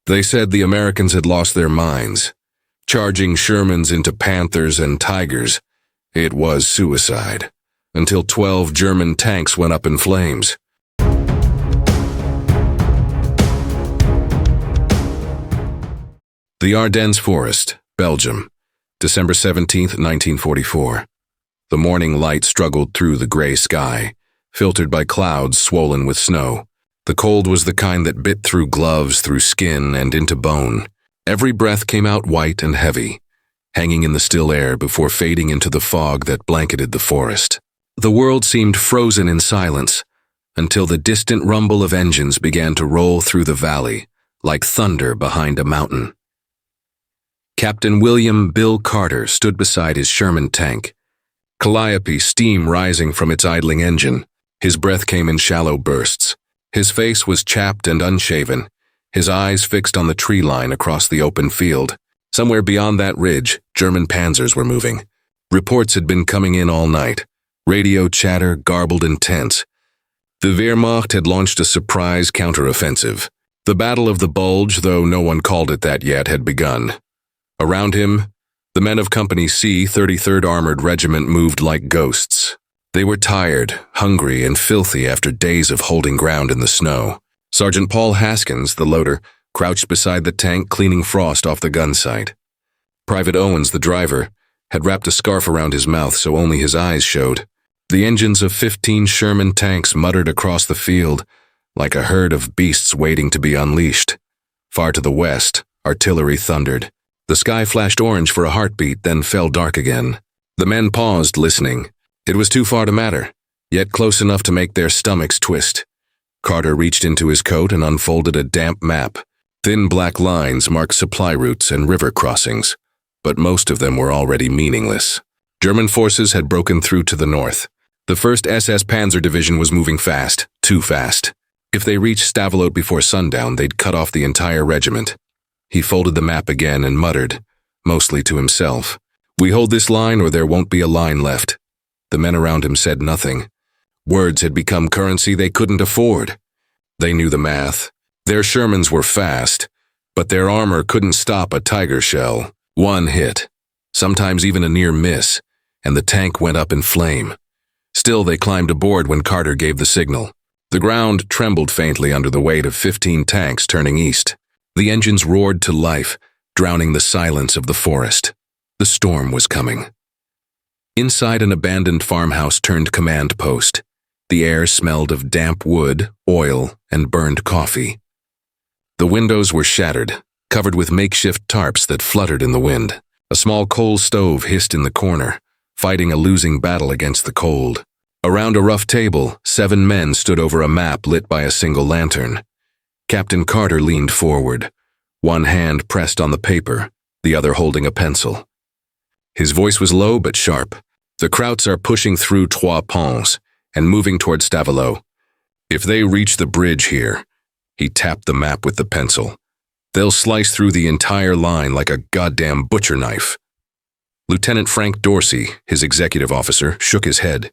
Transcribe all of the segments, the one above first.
They said the Americans had lost their minds, charging Shermans into Panthers and Tigers. It was suicide, until 12 German tanks went up in flames. The Ardennes Forest, Belgium, December 17, 1944. The morning light struggled through the gray sky, filtered by clouds swollen with snow. The cold was the kind that bit through gloves, through skin, and into bone. Every breath came out white and heavy, hanging in the still air before fading into the fog that blanketed the forest. The world seemed frozen in silence, until the distant rumble of engines began to roll through the valley, like thunder behind a mountain. Captain William "Bill" Carter stood beside his Sherman tank, calliope steam rising from its idling engine. His breath came in shallow bursts. His face was chapped and unshaven, his eyes fixed on the tree line across the open field. Somewhere beyond that ridge, German Panzers were moving. Reports had been coming in all night, radio chatter garbled and tense. The Wehrmacht had launched a surprise counteroffensive. The Battle of the Bulge, though no one called it that yet, had begun. Around him, the men of Company C, 33rd Armored Regiment, moved like ghosts. They were tired, hungry, and filthy after days of holding ground in the snow. Sergeant Paul Haskins, the loader, crouched beside the tank cleaning frost off the gun sight. Private Owens, the driver, had wrapped a scarf around his mouth so only his eyes showed. The engines of 15 Sherman tanks muttered across the field, like a herd of beasts waiting to be unleashed. Far to the west, artillery thundered. The sky flashed orange for a heartbeat, then fell dark again. The men paused, listening. It was too far to matter, yet close enough to make their stomachs twist. Carter reached into his coat and unfolded a damp map. Thin black lines marked supply routes and river crossings, but most of them were already meaningless. German forces had broken through to the north. The 1st SS Panzer Division was moving fast, too fast. If they reached Stavelot before sundown, they'd cut off the entire regiment. He folded the map again and muttered, mostly to himself, "We hold this line or there won't be a line left." The men around him said nothing. Words had become currency they couldn't afford. They knew the math. Their Shermans were fast, but their armor couldn't stop a Tiger shell. One hit, sometimes even a near miss, and the tank went up in flame. Still, they climbed aboard when Carter gave the signal. The ground trembled faintly under the weight of 15 tanks turning east. The engines roared to life, drowning the silence of the forest. The storm was coming. Inside an abandoned farmhouse turned command post. The air smelled of damp wood, oil, and burned coffee. The windows were shattered, covered with makeshift tarps that fluttered in the wind. A small coal stove hissed in the corner, fighting a losing battle against the cold. Around a rough table, 7 men stood over a map lit by a single lantern. Captain Carter leaned forward, one hand pressed on the paper, the other holding a pencil. His voice was low but sharp. "The Krauts are pushing through Trois Ponts and moving toward Stavelot. If they reach the bridge here," he tapped the map with the pencil, "they'll slice through the entire line like a goddamn butcher knife." Lieutenant Frank Dorsey, his executive officer, shook his head.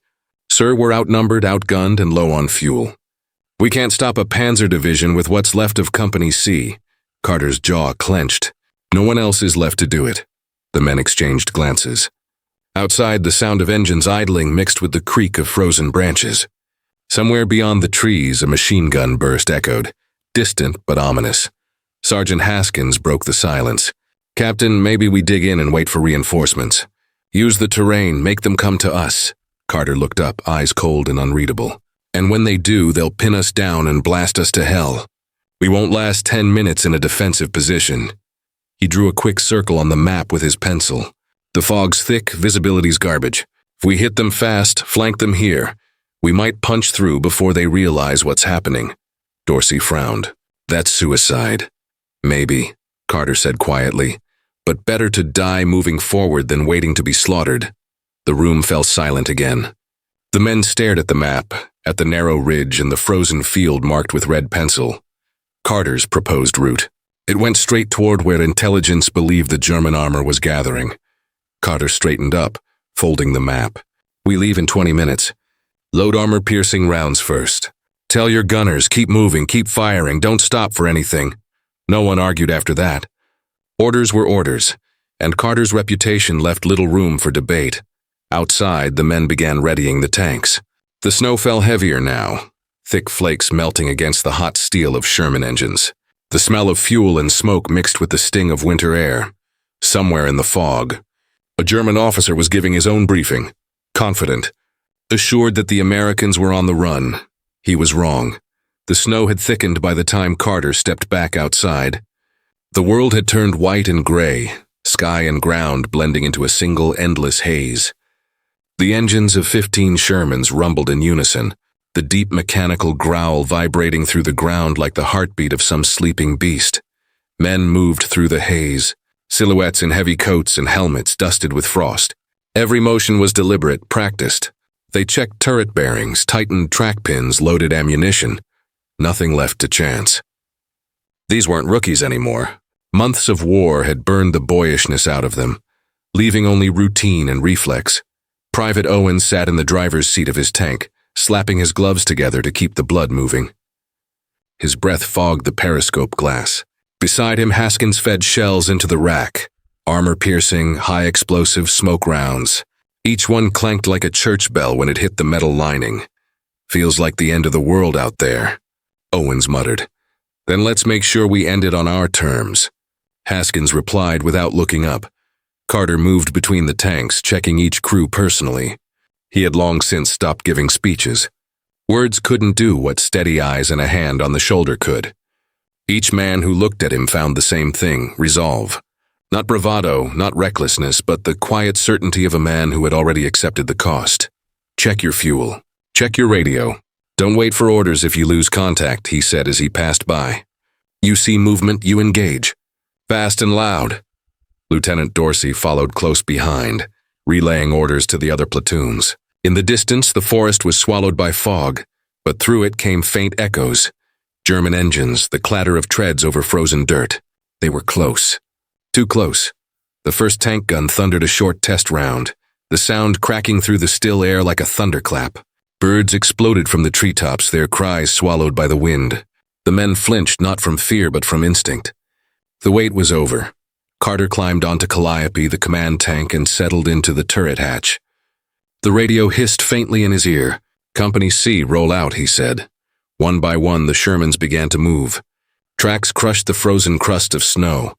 "Sir, we're outnumbered, outgunned, and low on fuel. We can't stop a Panzer division with what's left of Company C." Carter's jaw clenched. "No one else is left to do it." The men exchanged glances. Outside, the sound of engines idling mixed with the creak of frozen branches. Somewhere beyond the trees, a machine gun burst echoed, distant but ominous. Sergeant Haskins broke the silence. "Captain, maybe we dig in and wait for reinforcements. Use the terrain, make them come to us." Carter looked up, eyes cold and unreadable. "And when they do, they'll pin us down and blast us to hell. We won't last 10 minutes in a defensive position." He drew a quick circle on the map with his pencil. "The fog's thick, visibility's garbage. If we hit them fast, flank them here, we might punch through before they realize what's happening." Dorsey frowned. "That's suicide." "Maybe," Carter said quietly, "but better to die moving forward than waiting to be slaughtered." The room fell silent again. The men stared at the map, at the narrow ridge and the frozen field marked with red pencil. Carter's proposed route. It went straight toward where intelligence believed the German armor was gathering. Carter straightened up, folding the map. "We leave in 20 minutes. Load armor-piercing rounds first. Tell your gunners, keep moving, keep firing, don't stop for anything." No one argued after that. Orders were orders, and Carter's reputation left little room for debate. Outside, the men began readying the tanks. The snow fell heavier now, thick flakes melting against the hot steel of Sherman engines. The smell of fuel and smoke mixed with the sting of winter air. Somewhere in the fog, a German officer was giving his own briefing, confident, assured that the Americans were on the run. He was wrong. The snow had thickened by the time Carter stepped back outside. The world had turned white and gray, sky and ground blending into a single endless haze. The engines of 15 Shermans rumbled in unison, the deep mechanical growl vibrating through the ground like the heartbeat of some sleeping beast. Men moved through the haze, silhouettes in heavy coats and helmets dusted with frost. Every motion was deliberate, practiced. They checked turret bearings, tightened track pins, loaded ammunition. Nothing left to chance. These weren't rookies anymore. Months of war had burned the boyishness out of them, leaving only routine and reflex. Private Owen sat in the driver's seat of his tank, slapping his gloves together to keep the blood moving. His breath fogged the periscope glass. Beside him, Haskins fed shells into the rack, armor-piercing, high-explosive smoke rounds. Each one clanked like a church bell when it hit the metal lining. Feels like the end of the world out there, Owens muttered. Then let's make sure we end it on our terms. Haskins replied without looking up. Carter moved between the tanks, checking each crew personally. He had long since stopped giving speeches. Words couldn't do what steady eyes and a hand on the shoulder could. Each man who looked at him found the same thing, resolve. Not bravado, not recklessness, but the quiet certainty of a man who had already accepted the cost. Check your fuel. Check your radio. Don't wait for orders if you lose contact, he said as he passed by. You see movement, you engage. Fast and loud. Lieutenant Dorsey followed close behind, relaying orders to the other platoons. In the distance, the forest was swallowed by fog, but through it came faint echoes. German engines, the clatter of treads over frozen dirt. They were close. Too close. The first tank gun thundered a short test round, the sound cracking through the still air like a thunderclap. Birds exploded from the treetops, their cries swallowed by the wind. The men flinched not from fear but from instinct. The wait was over. Carter climbed onto Calliope, the command tank, and settled into the turret hatch. The radio hissed faintly in his ear. Company C, roll out, he said. One by one, the Shermans began to move. Tracks crushed the frozen crust of snow,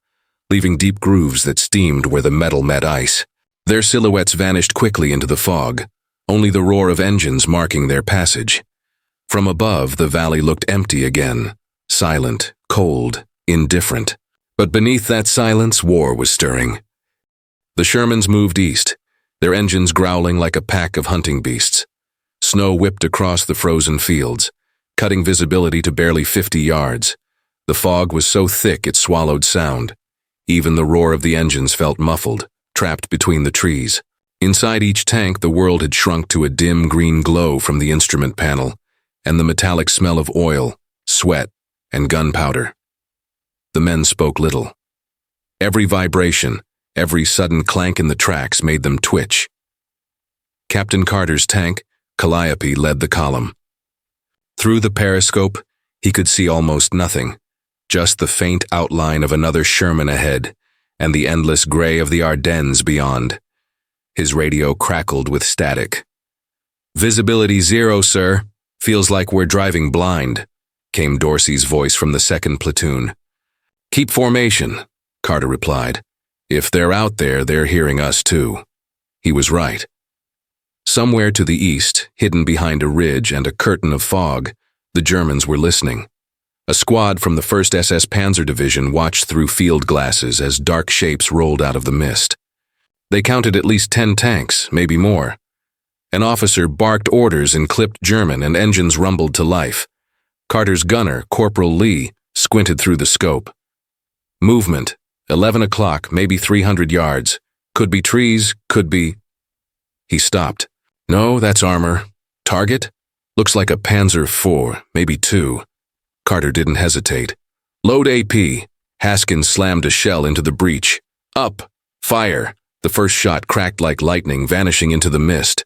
leaving deep grooves that steamed where the metal met ice. Their silhouettes vanished quickly into the fog, only the roar of engines marking their passage. From above, the valley looked empty again, silent, cold, indifferent. But beneath that silence, war was stirring. The Shermans moved east, their engines growling like a pack of hunting beasts. Snow whipped across the frozen fields, cutting visibility to barely 50 yards. The fog was so thick it swallowed sound. Even the roar of the engines felt muffled, trapped between the trees. Inside each tank, the world had shrunk to a dim green glow from the instrument panel, and the metallic smell of oil, sweat, and gunpowder. The men spoke little. Every vibration, every sudden clank in the tracks made them twitch. Captain Carter's tank, Calliope, led the column. Through the periscope, he could see almost nothing, just the faint outline of another Sherman ahead, and the endless gray of the Ardennes beyond. His radio crackled with static. Visibility 0, sir. Feels like we're driving blind, came Dorsey's voice from the second platoon. Keep formation, Carter replied. If they're out there, they're hearing us too. He was right. Somewhere to the east, hidden behind a ridge and a curtain of fog, the Germans were listening. A squad from the 1st SS Panzer Division watched through field glasses as dark shapes rolled out of the mist. They counted at least 10 tanks, maybe more. An officer barked orders in clipped German and engines rumbled to life. Carter's gunner, Corporal Lee, squinted through the scope. Movement, 11 o'clock, maybe 300 yards. Could be trees, could be... He stopped. No, that's armor. Target? Looks like a Panzer IV, maybe 2. Carter didn't hesitate. Load AP. Haskins slammed a shell into the breach. Up. Fire. The first shot cracked like lightning, vanishing into the mist.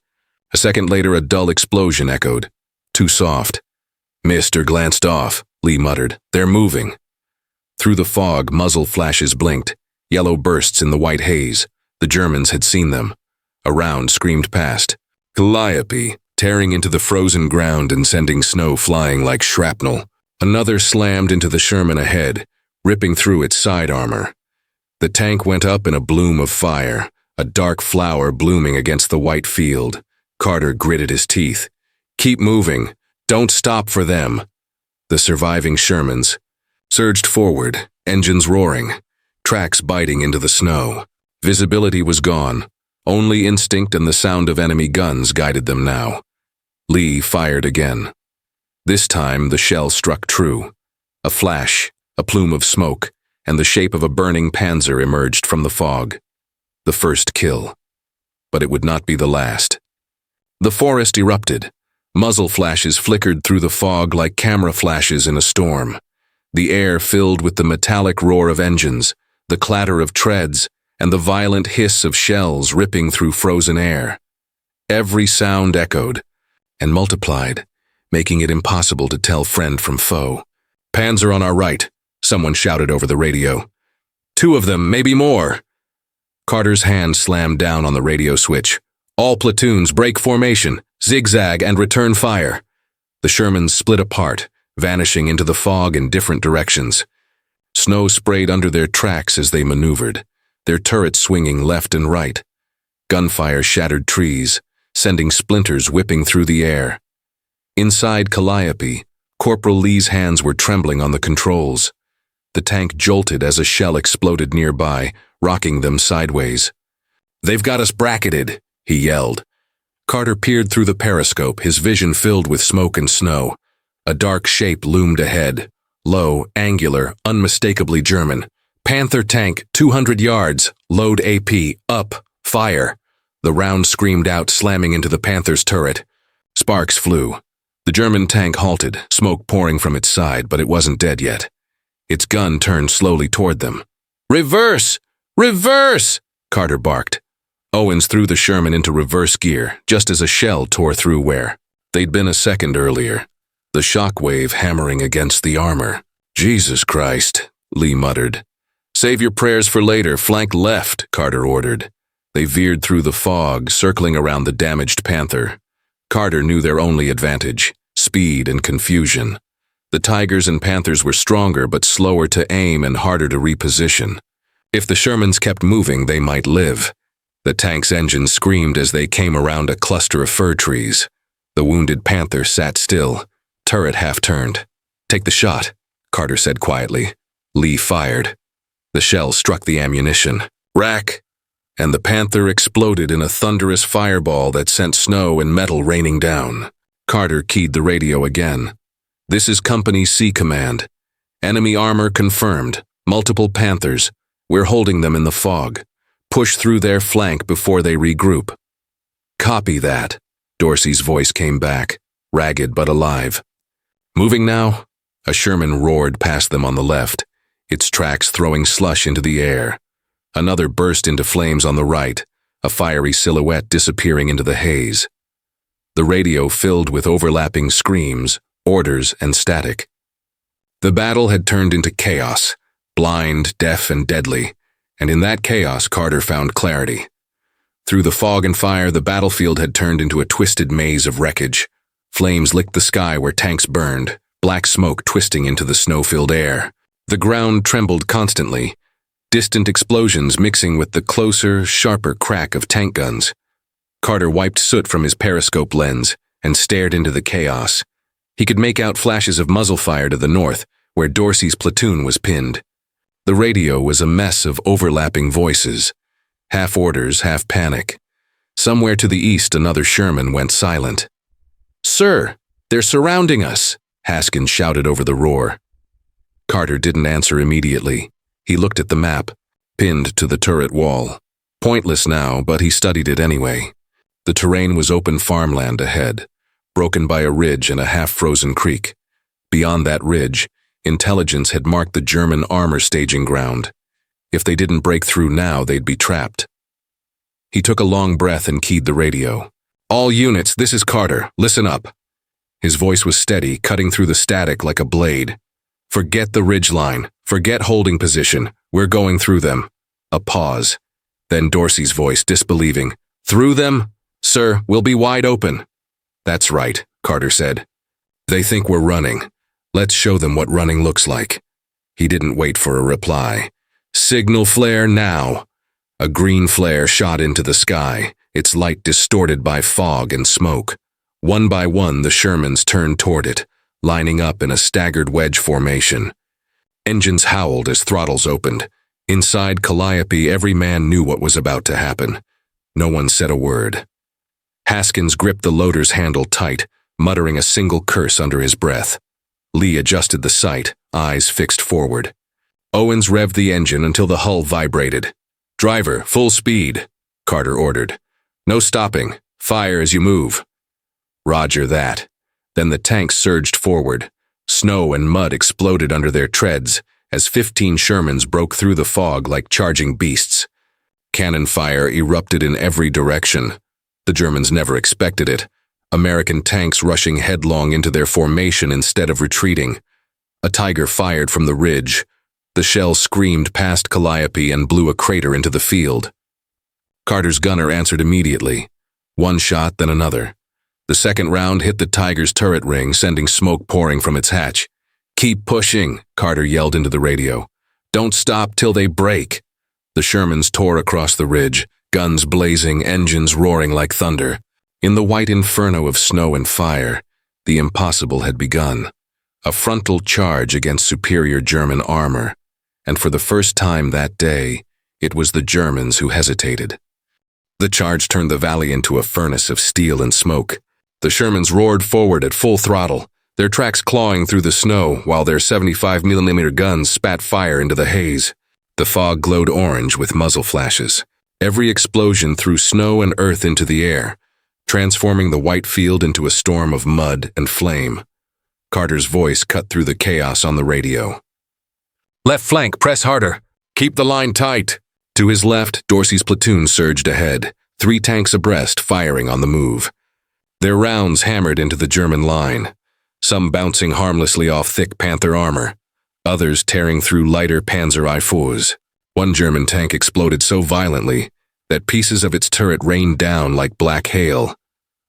A second later, a dull explosion echoed. Too soft. Missed or glanced off, Lee muttered. They're moving. Through the fog, muzzle flashes blinked, yellow bursts in the white haze. The Germans had seen them. A round screamed past. Calliope, tearing into the frozen ground and sending snow flying like shrapnel. Another slammed into the Sherman ahead, ripping through its side armor. The tank went up in a bloom of fire, a dark flower blooming against the white field. Carter gritted his teeth. Keep moving. Don't stop for them. The surviving Shermans surged forward, engines roaring, tracks biting into the snow. Visibility was gone. Only instinct and the sound of enemy guns guided them now. Lee fired again. This time the shell struck true. A flash, a plume of smoke, and the shape of a burning Panzer emerged from the fog. The first kill. But it would not be the last. The forest erupted. Muzzle flashes flickered through the fog like camera flashes in a storm. The air filled with the metallic roar of engines, the clatter of treads, and the violent hiss of shells ripping through frozen air. Every sound echoed and multiplied, making it impossible to tell friend from foe. Panzer on our right, someone shouted over the radio. 2 of them, maybe more. Carter's hand slammed down on the radio switch. All platoons break formation, zigzag and return fire. The Shermans split apart, vanishing into the fog in different directions. Snow sprayed under their tracks as they maneuvered, their turrets swinging left and right. Gunfire shattered trees, sending splinters whipping through the air. Inside Calliope, Corporal Lee's hands were trembling on the controls. The tank jolted as a shell exploded nearby, rocking them sideways. "They've got us bracketed," he yelled. Carter peered through the periscope, his vision filled with smoke and snow. A dark shape loomed ahead, low, angular, unmistakably German. "Panther tank, 200 yards, load AP, up, fire." The round screamed out, slamming into the Panther's turret. Sparks flew. The German tank halted, smoke pouring from its side, but it wasn't dead yet. Its gun turned slowly toward them. "Reverse! Reverse!" Carter barked. Owens threw the Sherman into reverse gear, just as a shell tore through where they'd been a second earlier, the shock wave hammering against the armor. "Jesus Christ," Lee muttered. "Save your prayers for later, flank left," Carter ordered. They veered through the fog, circling around the damaged Panther. Carter knew their only advantage: speed and confusion. The Tigers and Panthers were stronger but slower to aim and harder to reposition. If the Shermans kept moving, they might live. The tank's engines screamed as they came around a cluster of fir trees. The wounded Panther sat still, turret half-turned. "Take the shot," Carter said quietly. Lee fired. The shell struck the ammunition. Rack! And the Panther exploded in a thunderous fireball that sent snow and metal raining down. Carter keyed the radio again. "This is Company C Command. Enemy armor confirmed. Multiple Panthers. We're holding them in the fog. Push through their flank before they regroup." "Copy that," Dorsey's voice came back, ragged but alive. "Moving now?" A Sherman roared past them on the left, its tracks throwing slush into the air. Another burst into flames on the right, a fiery silhouette disappearing into the haze. The radio filled with overlapping screams, orders, and static. The battle had turned into chaos, blind, deaf, and deadly, and in that chaos Carter found clarity. Through the fog and fire, the battlefield had turned into a twisted maze of wreckage. Flames licked the sky where tanks burned, black smoke twisting into the snow-filled air. The ground trembled constantly, distant explosions mixing with the closer, sharper crack of tank guns. Carter wiped soot from his periscope lens and stared into the chaos. He could make out flashes of muzzle fire to the north, where Dorsey's platoon was pinned. The radio was a mess of overlapping voices, half orders, half panic. Somewhere to the east, another Sherman went silent. "Sir, they're surrounding us," Haskin shouted over the roar. Carter didn't answer immediately. He looked at the map, pinned to the turret wall. Pointless now, but he studied it anyway. The terrain was open farmland ahead, broken by a ridge and a half-frozen creek. Beyond that ridge, intelligence had marked the German armor staging ground. If they didn't break through now, they'd be trapped. He took a long breath and keyed the radio. "All units, this is Carter. Listen up." His voice was steady, cutting through the static like a blade. "Forget the ridgeline. Forget holding position. We're going through them. A pause. Then Dorsey's voice, disbelieving. Through them? Sir, we'll be wide open. That's right, Carter said. They think we're running. Let's show them what running looks like. He didn't wait for a reply. Signal flare now. A green flare shot into the sky, its light distorted by fog and smoke. One by one, the Shermans turned toward it, lining up in a staggered wedge formation. Engines howled as throttles opened. Inside Calliope, every man knew what was about to happen. No one said a word. Haskins gripped the loader's handle tight, muttering a single curse under his breath. Lee adjusted the sight, eyes fixed forward. Owens revved the engine until the hull vibrated. Driver, full speed, Carter ordered. No stopping. Fire as you move. Roger that. Then the tanks surged forward. Snow and mud exploded under their treads as 15 Shermans broke through the fog like charging beasts. Cannon fire erupted in every direction. The Germans never expected it. American tanks rushing headlong into their formation instead of retreating. A Tiger fired from the ridge. The shell screamed past Calliope and blew a crater into the field. Carter's gunner answered immediately. One shot, then another. The second round hit the Tiger's turret ring, sending smoke pouring from its hatch. Keep pushing, Carter yelled into the radio. Don't stop till they break. The Shermans tore across the ridge, guns blazing, engines roaring like thunder. In the white inferno of snow and fire, the impossible had begun. A frontal charge against superior German armor. And for the first time that day, it was the Germans who hesitated. The charge turned the valley into a furnace of steel and smoke. The Shermans roared forward at full throttle, their tracks clawing through the snow while their 75mm guns spat fire into the haze. The fog glowed orange with muzzle flashes. Every explosion threw snow and earth into the air, transforming the white field into a storm of mud and flame. Carter's voice cut through the chaos on the radio. Left flank, press harder. Keep the line tight. To his left, Dorsey's platoon surged ahead, 3 tanks abreast, firing on the move. Their rounds hammered into the German line, some bouncing harmlessly off thick Panther armor, others tearing through lighter Panzer IVs. One German tank exploded so violently that pieces of its turret rained down like black hail.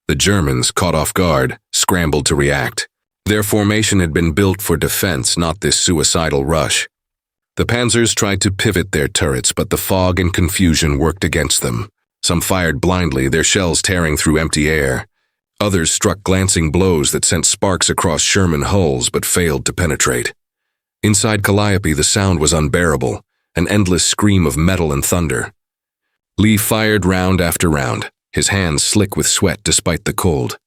The Germans, caught off guard, scrambled to react. Their formation had been built for defense, not this suicidal rush. The Panzers tried to pivot their turrets, but the fog and confusion worked against them. Some fired blindly, their shells tearing through empty air. Others struck glancing blows that sent sparks across Sherman hulls but failed to penetrate. Inside Calliope, the sound was unbearable, an endless scream of metal and thunder. Lee fired round after round, his hands slick with sweat despite the cold.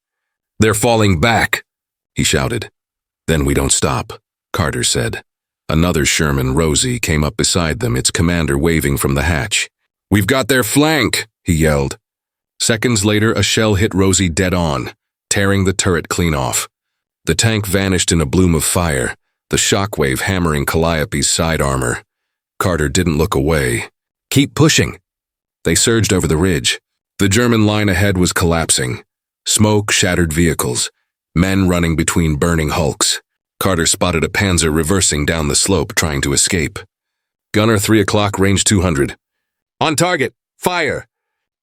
They're falling back, he shouted. Then we don't stop, Carter said. Another Sherman, Rosie, came up beside them, its commander waving from the hatch. We've got their flank, he yelled. Seconds later, a shell hit Rosie dead on, tearing the turret clean off. The tank vanished in a bloom of fire, the shockwave hammering Calliope's side armor. Carter didn't look away. Keep pushing. They surged over the ridge. The German line ahead was collapsing. Smoke shattered vehicles, men running between burning hulks. Carter spotted a Panzer reversing down the slope, trying to escape. Gunner 3 o'clock, range 200. On target! Fire!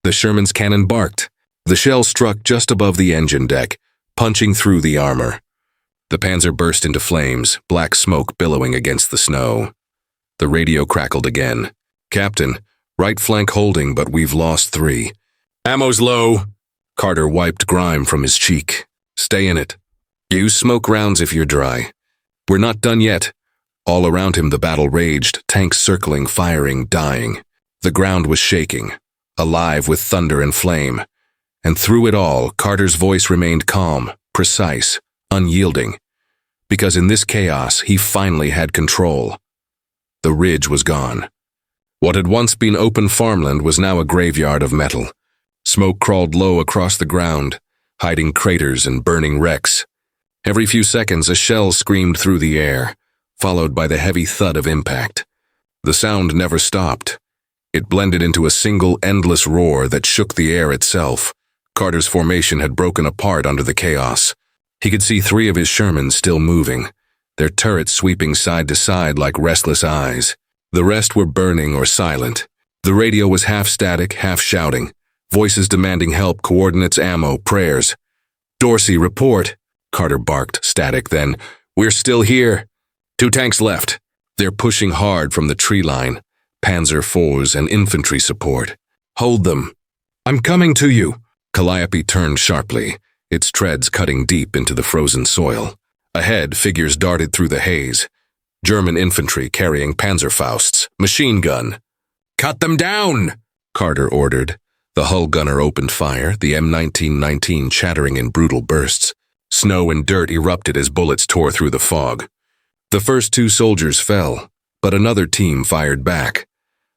The Sherman's cannon barked. The shell struck just above the engine deck, punching through the armor. The Panzer burst into flames, black smoke billowing against the snow. The radio crackled again. Captain, right flank holding, but we've lost 3. Ammo's low. Carter wiped grime from his cheek. Stay in it. Use smoke rounds if you're dry. We're not done yet. All around him the battle raged, tanks circling, firing, dying. The ground was shaking, alive with thunder and flame. And through it all, Carter's voice remained calm, precise, unyielding. Because in this chaos, he finally had control. The ridge was gone. What had once been open farmland was now a graveyard of metal. Smoke crawled low across the ground, hiding craters and burning wrecks. Every few seconds, a shell screamed through the air, followed by the heavy thud of impact. The sound never stopped. It blended into a single, endless roar that shook the air itself. Carter's formation had broken apart under the chaos. He could see 3 of his Shermans still moving, their turrets sweeping side to side like restless eyes. The rest were burning or silent. The radio was half static, half shouting, voices demanding help, coordinates, ammo, prayers. "Dorsey, report," Carter barked, static, then, "We're still here. 2 tanks left. They're pushing hard from the tree line. Panzer IVs and infantry support. Hold them." "I'm coming to you." Calliope turned sharply, its treads cutting deep into the frozen soil. Ahead, figures darted through the haze. German infantry carrying Panzerfausts, machine gun. "Cut them down!" Carter ordered. The hull gunner opened fire, the M1919 chattering in brutal bursts. Snow and dirt erupted as bullets tore through the fog. The first 2 soldiers fell, but another team fired back.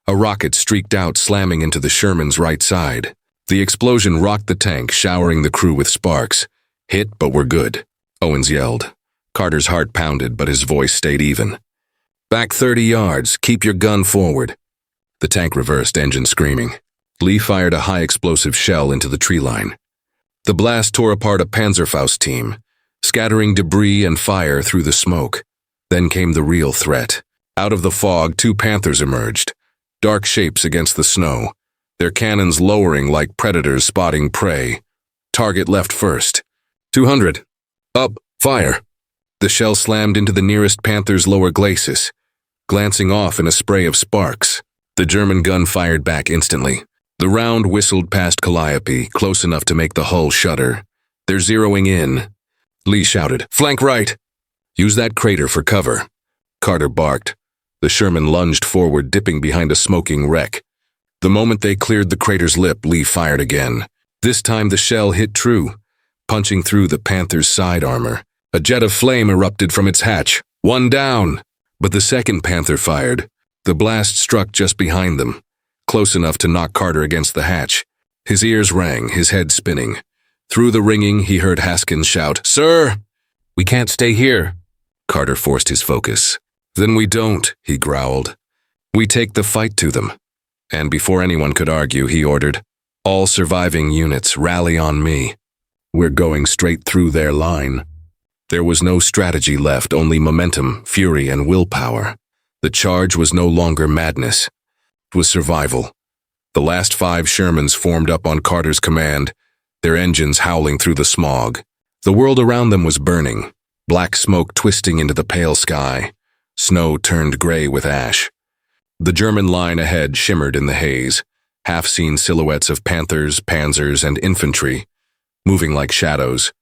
A rocket streaked out, slamming into the Sherman's right side. The explosion rocked the tank, showering the crew with sparks. "Hit, but we're good," Owens yelled. Carter's heart pounded, but his voice stayed even. "Back 30 yards, keep your gun forward." The tank reversed, engine screaming. Lee fired a high-explosive shell into the tree line. The blast tore apart a Panzerfaust team, scattering debris and fire through the smoke. Then came the real threat. Out of the fog, 2 Panthers emerged, dark shapes against the snow, their cannons lowering like predators spotting prey. Target left first. 200. Up, fire. The shell slammed into the nearest Panther's lower glacis, glancing off in a spray of sparks. The German gun fired back instantly. The round whistled past Calliope, close enough to make the hull shudder. "They're zeroing in." Lee shouted, "Flank right!" "Use that crater for cover." Carter barked. The Sherman lunged forward, dipping behind a smoking wreck. The moment they cleared the crater's lip, Lee fired again. This time the shell hit true, punching through the Panther's side armor. A jet of flame erupted from its hatch. "One down!" But the second Panther fired. The blast struck just behind them, close enough to knock Carter against the hatch. His ears rang, his head spinning. Through the ringing, he heard Haskins shout, "Sir!" "We can't stay here." Carter forced his focus. "Then we don't," he growled. "We take the fight to them." And before anyone could argue, he ordered, "All surviving units, rally on me. We're going straight through their line." There was no strategy left, only momentum, fury, and willpower. The charge was no longer madness. It was survival. The last 5 Shermans formed up on Carter's command, their engines howling through the smog. The world around them was burning, black smoke twisting into the pale sky. Snow turned gray with ash. The German line ahead shimmered in the haze, half-seen silhouettes of Panthers, Panzers, and infantry, moving like shadows.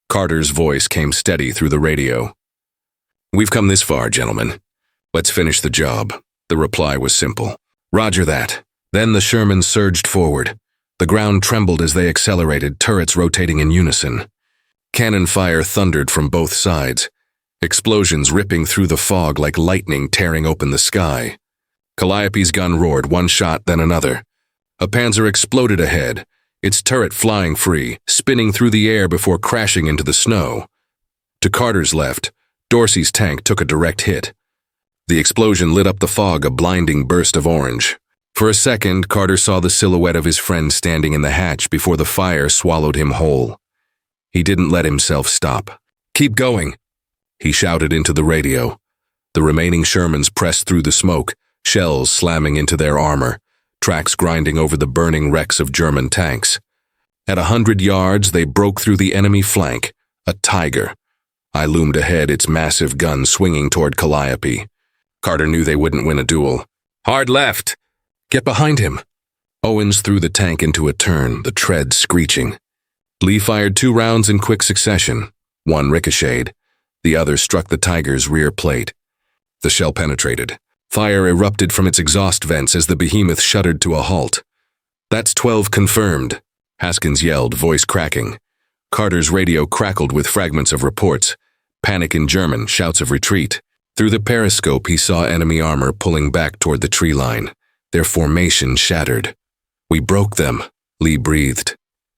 Carter's voice came steady through the radio. "We've come this far, gentlemen. Let's finish the job." The reply was simple. "Roger that." Then the Sherman surged forward. The ground trembled as they accelerated, turrets rotating in unison. Cannon fire thundered from both sides, explosions ripping through the fog like lightning tearing open the sky. Calliope's gun roared, one shot, then another. A Panzer exploded ahead, its turret flying free, spinning through the air before crashing into the snow. To Carter's left, Dorsey's tank took a direct hit. The explosion lit up the fog, a blinding burst of orange. For a second, Carter saw the silhouette of his friend standing in the hatch before the fire swallowed him whole. He didn't let himself stop. "Keep going," he shouted into the radio. The remaining Shermans pressed through the smoke, shells slamming into their armor, tracks grinding over the burning wrecks of German tanks. At 100 yards, they broke through the enemy flank, a tiger. I loomed ahead, its massive gun swinging toward Calliope. Carter knew they wouldn't win a duel. "Hard left! Get behind him!" Owens threw the tank into a turn, the tread screeching. Lee fired 2 rounds in quick succession. One ricocheted. The other struck the Tiger's rear plate. The shell penetrated. Fire erupted from its exhaust vents as the behemoth shuddered to a halt. "That's 12 confirmed," Haskins yelled, voice cracking. Carter's radio crackled with fragments of reports. Panic in German, shouts of retreat. Through the periscope, he saw enemy armor pulling back toward the tree line. Their formation shattered. "We broke them," Lee breathed.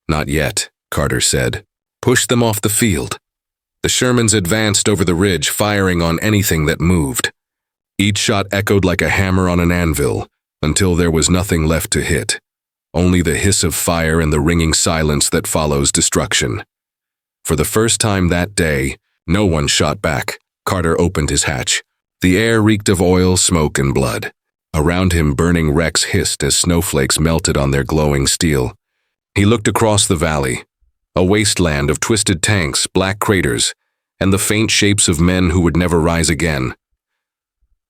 "Not yet," Carter said. "Push them off the field." The Shermans advanced over the ridge, firing on anything that moved. Each shot echoed like a hammer on an anvil, until there was nothing left to hit. Only the hiss of fire and the ringing silence that follows destruction. For the first time that day, no one shot back. Carter opened his hatch. The air reeked of oil, smoke, and blood. Around him, burning wrecks hissed as snowflakes melted on their glowing steel. He looked across the valley, a wasteland of twisted tanks, black craters, and the faint shapes of men who would never rise again.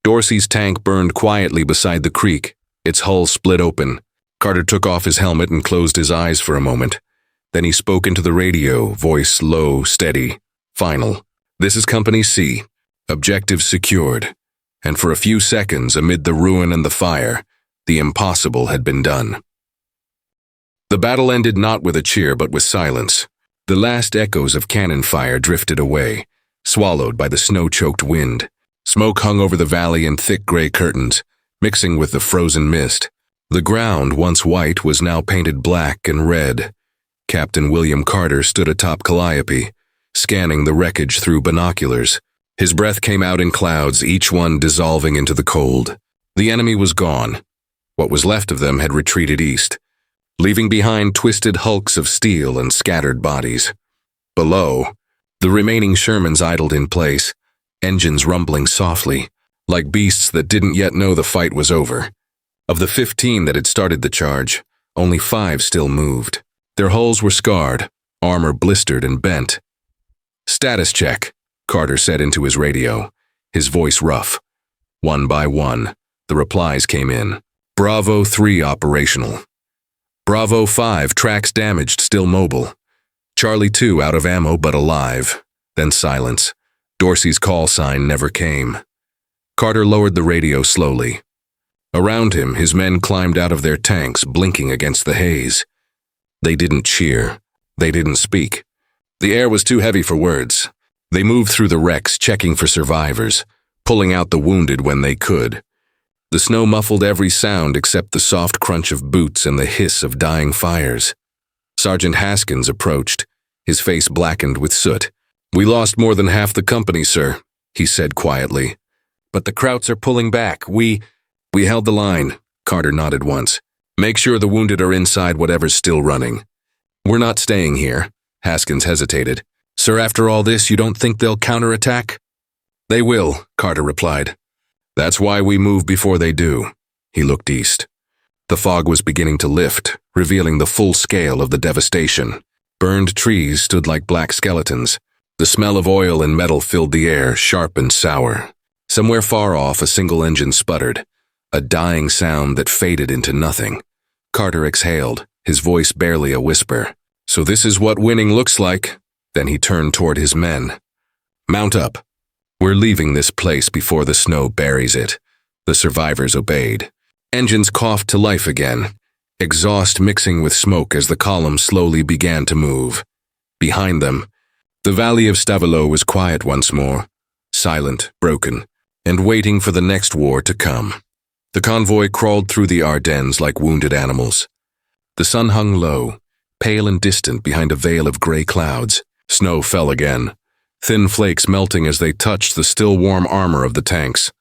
Dorsey's tank burned quietly beside the creek, its hull split open. Carter took off his helmet and closed his eyes for a moment. Then he spoke into the radio, voice low, steady. Final. This is Company C. Objective secured. And for a few seconds, amid the ruin and the fire, the impossible had been done. The battle ended not with a cheer but with silence. The last echoes of cannon fire drifted away, swallowed by the snow-choked wind. Smoke hung over the valley in thick gray curtains, mixing with the frozen mist. The ground, once white, was now painted black and red. Captain William Carter stood atop Calliope, scanning the wreckage through binoculars. His breath came out in clouds, each one dissolving into the cold. The enemy was gone. What was left of them had retreated east, leaving behind twisted hulks of steel and scattered bodies. Below, the remaining Shermans idled in place, engines rumbling softly, like beasts that didn't yet know the fight was over. Of the 15 that had started the charge, only 5 still moved. Their hulls were scarred, armor blistered and bent. "Status check," Carter said into his radio, his voice rough. One by one, the replies came in. Bravo 3 operational. Bravo 5 tracks damaged, still mobile. Charlie 2 out of ammo but alive. Then silence. Dorsey's call sign never came. Carter lowered the radio slowly. Around him, his men climbed out of their tanks, blinking against the haze. They didn't cheer. They didn't speak. The air was too heavy for words. They moved through the wrecks, checking for survivors, pulling out the wounded when they could. The snow muffled every sound except the soft crunch of boots and the hiss of dying fires. Sergeant Haskins approached, his face blackened with soot. "We lost more than half the company, sir," he said quietly. "But the Krauts are pulling back. We held the line," Carter nodded once. "Make sure the wounded are inside whatever's still running." "We're not staying here," Haskins hesitated. "Sir, after all this, you don't think they'll counterattack?" "They will," Carter replied. "That's why we move before they do." He looked east. The fog was beginning to lift, revealing the full scale of the devastation. Burned trees stood like black skeletons. The smell of oil and metal filled the air, sharp and sour. Somewhere far off, a single engine sputtered, a dying sound that faded into nothing. Carter exhaled, his voice barely a whisper. "So this is what winning looks like." Then he turned toward his men. "Mount up. We're leaving this place before the snow buries it." The survivors obeyed. Engines coughed to life again, exhaust mixing with smoke as the column slowly began to move. Behind them, the valley of Stavelot was quiet once more, silent, broken, and waiting for the next war to come. The convoy crawled through the Ardennes like wounded animals. The sun hung low, pale and distant behind a veil of gray clouds. Snow fell again, thin flakes melting as they touched the still warm armor of the tanks.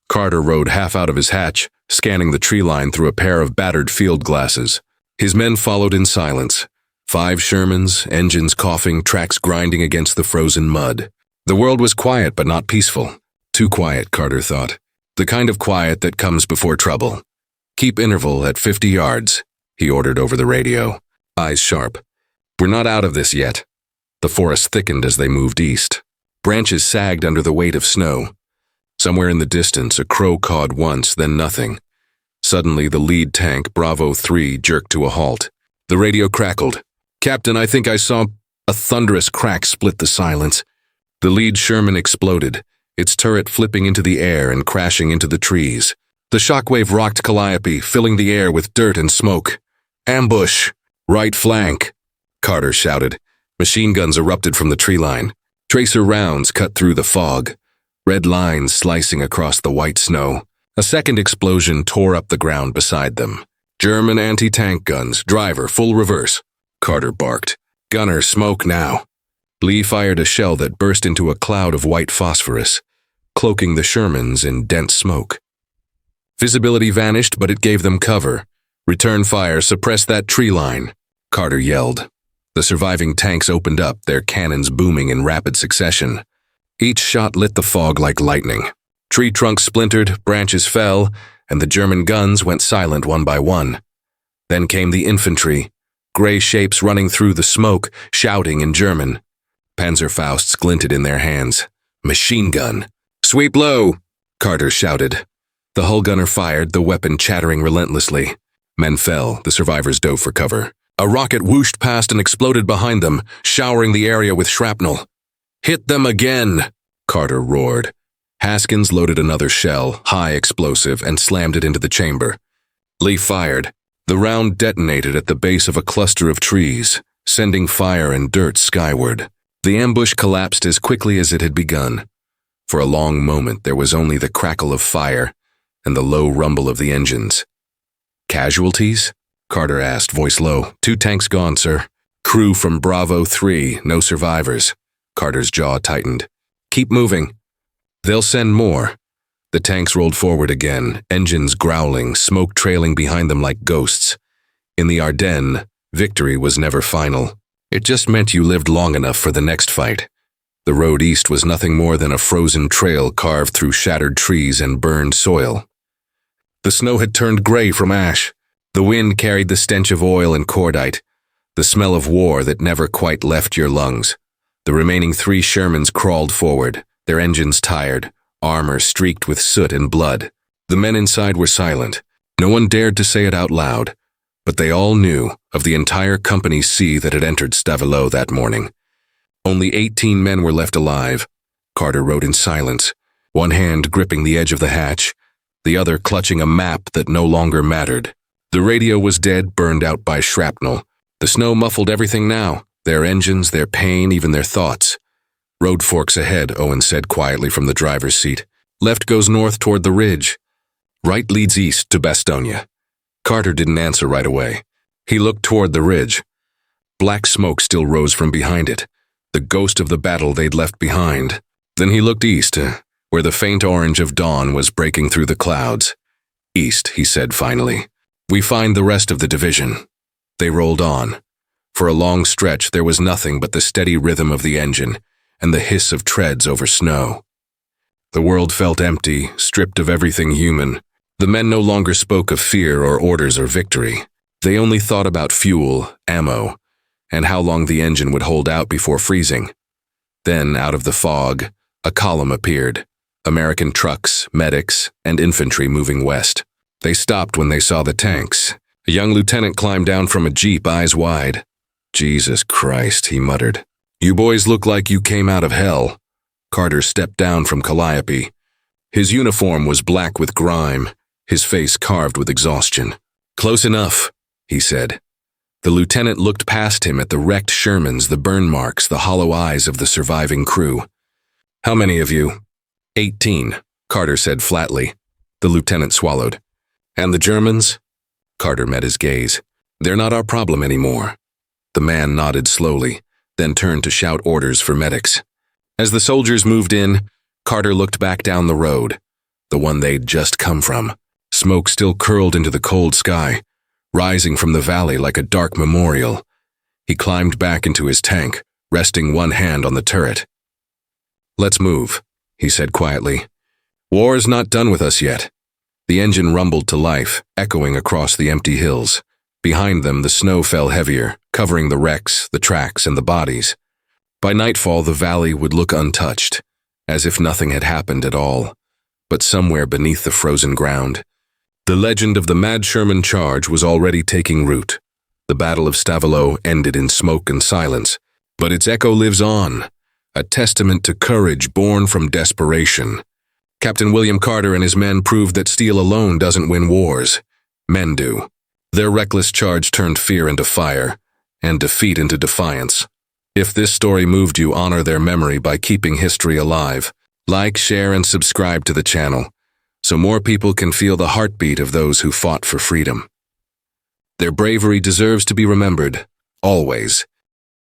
Carter rode half out of his hatch, scanning the tree line through a pair of battered field glasses. His men followed in silence. 5 Shermans, engines coughing, tracks grinding against the frozen mud. The world was quiet but not peaceful. Too quiet, Carter thought. The kind of quiet that comes before trouble. "Keep interval at 50 yards, he ordered over the radio, eyes sharp. "We're not out of this yet." The forest thickened as they moved east. Branches sagged under the weight of snow. Somewhere in the distance, a crow cawed once, then nothing. Suddenly, the lead tank, Bravo 3, jerked to a halt. The radio crackled. "Captain, I think I saw..." A thunderous crack split the silence. The lead Sherman exploded, its turret flipping into the air and crashing into the trees. The shockwave rocked Calliope, filling the air with dirt and smoke. "Ambush! Right flank!" Carter shouted. Machine guns erupted from the tree line. Tracer rounds cut through the fog, red lines slicing across the white snow. A second explosion tore up the ground beside them. "German anti-tank guns, driver, full reverse," Carter barked. "Gunner, smoke now." Lee fired a shell that burst into a cloud of white phosphorus, cloaking the Shermans in dense smoke. Visibility vanished, but it gave them cover. "Return fire, suppress that tree line," Carter yelled. The surviving tanks opened up, their cannons booming in rapid succession. Each shot lit the fog like lightning. Tree trunks splintered, branches fell, and the German guns went silent one by one. Then came the infantry, gray shapes running through the smoke, shouting in German. Panzerfausts glinted in their hands. Machine gun. "Sweep low!" Carter shouted. The hull gunner fired, the weapon chattering relentlessly. Men fell, the survivors dove for cover. A rocket whooshed past and exploded behind them, showering the area with shrapnel. "Hit them again!" Carter roared. Haskins loaded another shell, high explosive, and slammed it into the chamber. Lee fired. The round detonated at the base of a cluster of trees, sending fire and dirt skyward. The ambush collapsed as quickly as it had begun. For a long moment there was only the crackle of fire and the low rumble of the engines. "Casualties?" Carter asked, voice low. "2 tanks gone, sir. Crew from Bravo 3, no survivors." Carter's jaw tightened. "Keep moving. They'll send more." The tanks rolled forward again, engines growling, smoke trailing behind them like ghosts. In the Ardennes, victory was never final. It just meant you lived long enough for the next fight. The road east was nothing more than a frozen trail carved through shattered trees and burned soil. The snow had turned gray from ash. The wind carried the stench of oil and cordite, the smell of war that never quite left your lungs. The remaining 3 Shermans crawled forward, their engines tired, armor streaked with soot and blood. The men inside were silent. No one dared to say it out loud, but they all knew of the entire company's sea that had entered Stavelot that morning. Only 18 men were left alive. Carter rode in silence, one hand gripping the edge of the hatch, the other clutching a map that no longer mattered. The radio was dead, burned out by shrapnel. The snow muffled everything now, their engines, their pain, even their thoughts. "Road forks ahead," Owen said quietly from the driver's seat. "Left goes north toward the ridge. Right leads east to Bastogne." Carter didn't answer right away. He looked toward the ridge. Black smoke still rose from behind it, the ghost of the battle they'd left behind. Then he looked east, where the faint orange of dawn was breaking through the clouds. "East," he said finally. "We find the rest of the division." They rolled on. For a long stretch there was nothing but the steady rhythm of the engine and the hiss of treads over snow. The world felt empty, stripped of everything human. The men no longer spoke of fear or orders or victory. They only thought about fuel, ammo, and how long the engine would hold out before freezing. Then, out of the fog, a column appeared. American trucks, medics, and infantry moving west. They stopped when they saw the tanks. A young lieutenant climbed down from a jeep, eyes wide. "Jesus Christ," he muttered. "You boys look like you came out of hell." Carter stepped down from Calliope. His uniform was black with grime, his face carved with exhaustion. "Close enough," he said. The lieutenant looked past him at the wrecked Shermans, the burn marks, the hollow eyes of the surviving crew. "How many of you?" 18, Carter said flatly. The lieutenant swallowed. "And the Germans?" Carter met his gaze. "They're not our problem anymore." The man nodded slowly, then turned to shout orders for medics. As the soldiers moved in, Carter looked back down the road, the one they'd just come from. Smoke still curled into the cold sky, rising from the valley like a dark memorial. He climbed back into his tank, resting one hand on the turret. "Let's move," he said quietly. "War's not done with us yet." The engine rumbled to life, echoing across the empty hills. Behind them, the snow fell heavier, covering the wrecks, the tracks, and the bodies. By nightfall, the valley would look untouched, as if nothing had happened at all. But somewhere beneath the frozen ground, the legend of the Mad Sherman Charge was already taking root. The Battle of Stavelot ended in smoke and silence, but its echo lives on, a testament to courage born from desperation. Captain William Carter and his men proved that steel alone doesn't win wars. Men do. Their reckless charge turned fear into fire, and defeat into defiance. If this story moved you, honor their memory by keeping history alive. Like, share, and subscribe to the channel, so more people can feel the heartbeat of those who fought for freedom. Their bravery deserves to be remembered, always.